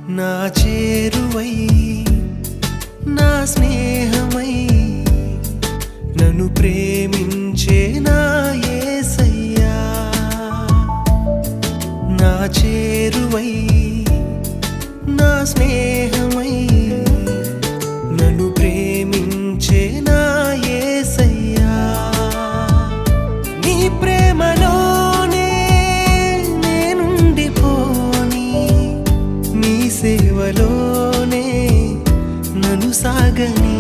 నా చేరువై నా స్నేహమై నన్ను ప్రేమించే నా యేసయ్యా నా చేరువై నా స్నేహమై నన్ను ప్రేమించే నా యేసయ్యా నీ ప్రేమలోనే నేనుండిపోని నీ సేవలోనే నన్ను సాగని